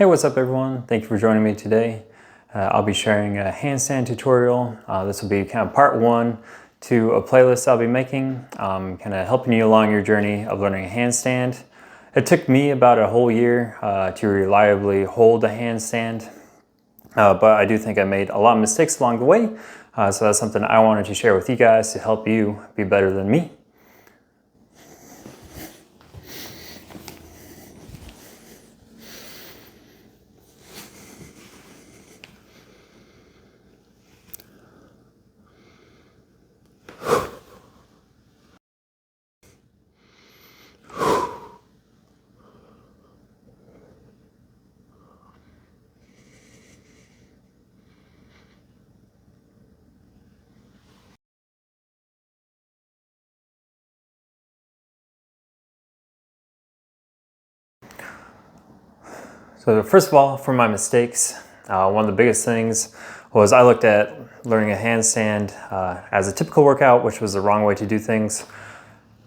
Hey, what's up everyone? Thank you for joining me today. I'll be sharing a handstand tutorial. This will be kind of part one to a playlist I'll be making, kind of helping you along your journey of learning a handstand. It took me about a whole year to reliably hold a handstand, but I do think I made a lot of mistakes along the way, so that's something I wanted to share with you guys to help you be better than me. So first of all, for my mistakes, one of the biggest things was I looked at learning a handstand as a typical workout, which was the wrong way to do things.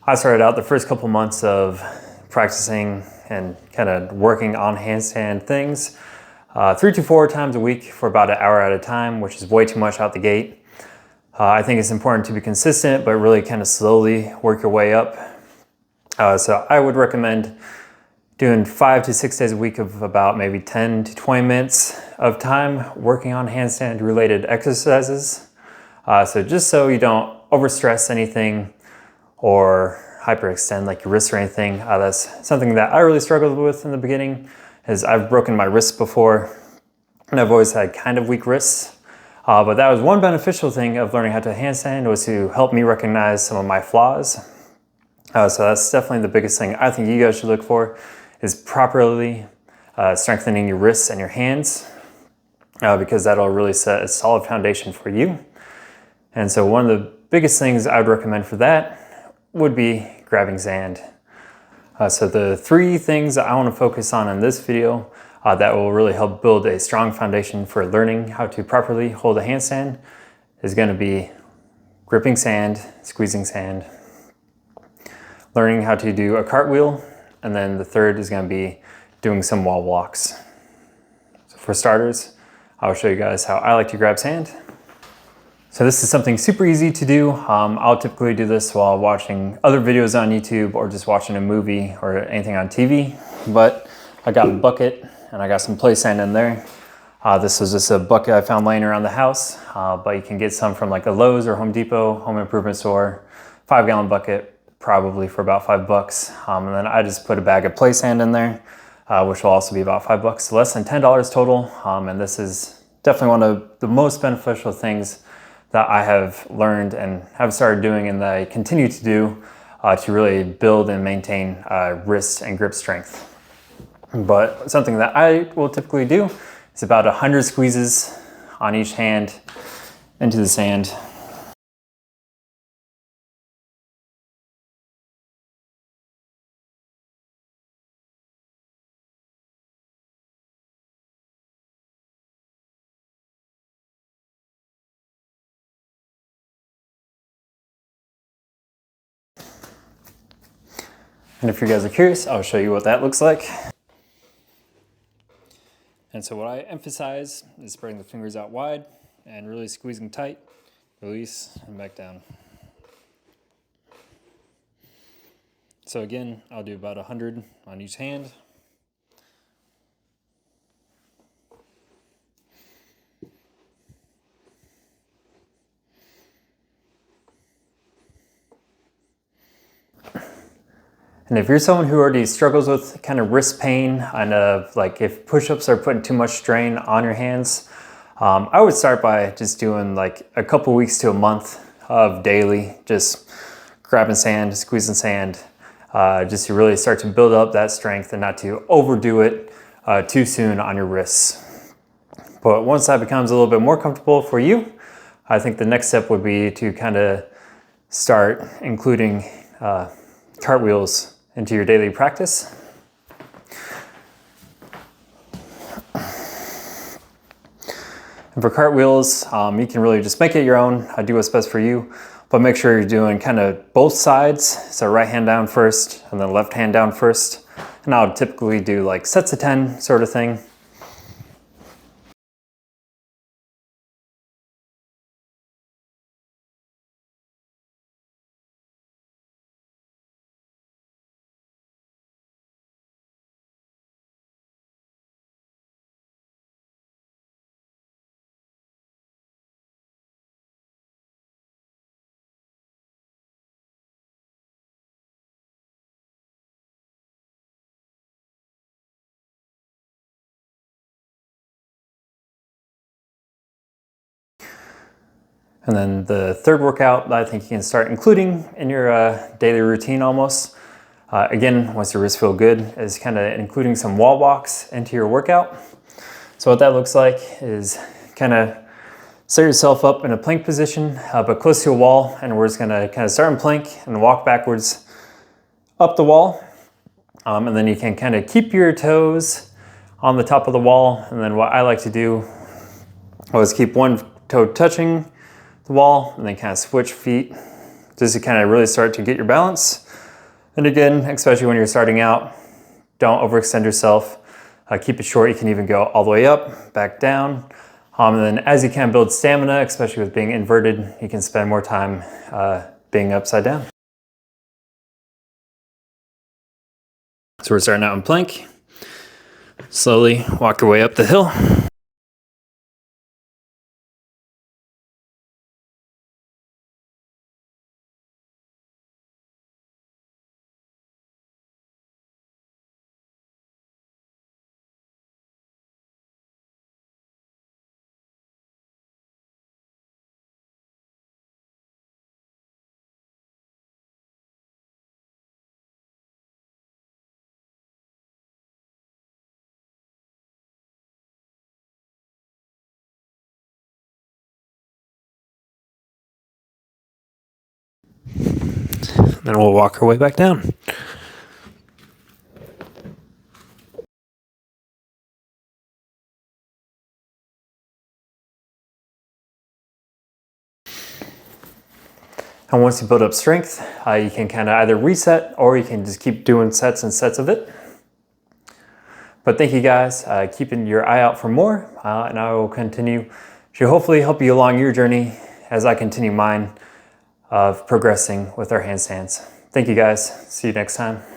I started out the first couple months of practicing and kind of working on handstand things 3 to 4 times a week for about an hour at a time, which is way too much out the gate. I think it's important to be consistent, but really kind of slowly work your way up. So I would recommend doing 5 to 6 days a week of about maybe 10 to 20 minutes of time working on handstand related exercises. So just so you don't overstress anything or hyperextend like your wrists or anything. That's something that I really struggled with in the beginning, is I've broken my wrists before and I've always had kind of weak wrists. But that was one beneficial thing of learning how to handstand, was to help me recognize some of my flaws. So that's definitely the biggest thing I think you guys should look for, is properly strengthening your wrists and your hands, because that'll really set a solid foundation for you. And so one of the biggest things I would recommend for that would be grabbing sand. So the 3 things that I want to focus on in this video that will really help build a strong foundation for learning how to properly hold a handstand is going to be gripping sand, squeezing sand, learning how to do a cartwheel, and then the third is going to be doing some wall walks. So for starters, I'll show you guys how I like to grab sand. So this is something super easy to do. I'll typically do this while watching other videos on YouTube or just watching a movie or anything on TV. But I got a bucket and I got some play sand in there. This was just a bucket I found laying around the house, but you can get some from like a Lowe's or Home Depot, home improvement store. 5-gallon bucket, probably for about $5. And then I just put a bag of play sand in there, which will also be about $5, so less than $10 total. And this is definitely one of the most beneficial things that I have learned and have started doing, and that I continue to do to really build and maintain wrist and grip strength. But something that I will typically do is about 100 squeezes on each hand into the sand. And if you guys are curious, I'll show you what that looks like. And so what I emphasize is spreading the fingers out wide and really squeezing tight, release, and back down. So again, I'll do about 100 on each hand. And if you're someone who already struggles with kind of wrist pain and like if push-ups are putting too much strain on your hands, I would start by just doing like a couple weeks to a month of daily, just grabbing sand, squeezing sand, just to really start to build up that strength and not to overdo it too soon on your wrists. But once that becomes a little bit more comfortable for you, I think the next step would be to kind of start including cartwheels into your daily practice. And for cartwheels, you can really just make it your own, do what's best for you, but make sure you're doing kind of both sides. So right hand down first and then left hand down first. And I'll typically do like sets of 10 sort of thing. And then the third workout that I think you can start including in your daily routine almost, again, once your wrists feel good, is kind of including some wall walks into your workout. So what that looks like is kind of set yourself up in a plank position, but close to a wall, and we're just gonna kind of start in plank and walk backwards up the wall. And then you can kind of keep your toes on the top of the wall. And then what I like to do is keep one toe touching the wall and then kind of switch feet just to kind of really start to get your balance. And again, especially when you're starting out, don't overextend yourself. Keep it short. You can even go all the way up, back down. And then as you can build stamina, especially with being inverted, you can spend more time being upside down. So we're starting out in plank. Slowly walk your way up the hill. Then we'll walk our way back down. And once you build up strength, you can kind of either reset or you can just keep doing sets and sets of it. But thank you guys, keeping your eye out for more, and I will continue to hopefully help you along your journey as I continue mine of progressing with our handstands. Thank you guys. See you next time.